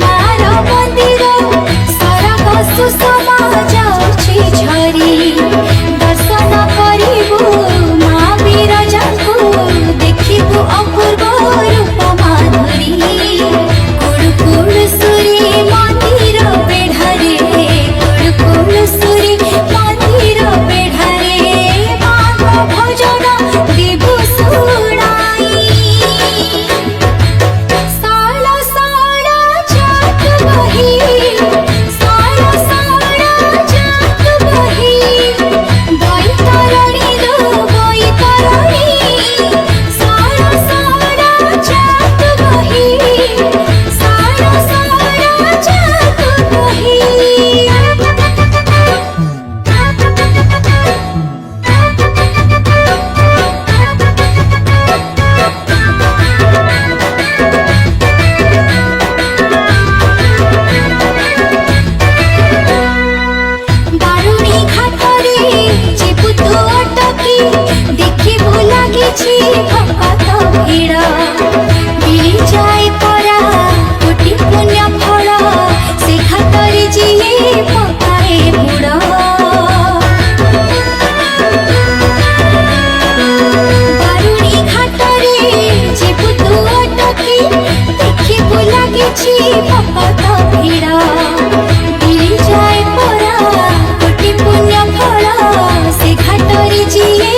मार मंदिर सरग सुषमा जाउछि झरी दर्शन करिबु माँ बिरजा को देखिबु अपूर्व रूप माधुरी कुड़कुड़सुरी मंदिर बेढ़ारे कुड़कुड़सुरी मंदिर बेढ़ारे माँ भजन देबु शुणाई साल साल जात बही साल साल जात बही बैतरणी दो बैतरणी साल साल जात बही साल साल जात बही बारुणी घाटरे जीबु तू अटकी देखिबु लागिछि भगत भीड़ मिली जाए परा कोटि पुण्य फल से घाटरे जिए पकाए बुड़ बारुणी घाटरे जीबु तू अटकी देखिबु लागिछि भगत भीड़ मिली जाए परा कोटि पुण्य फल से घाटरे जिए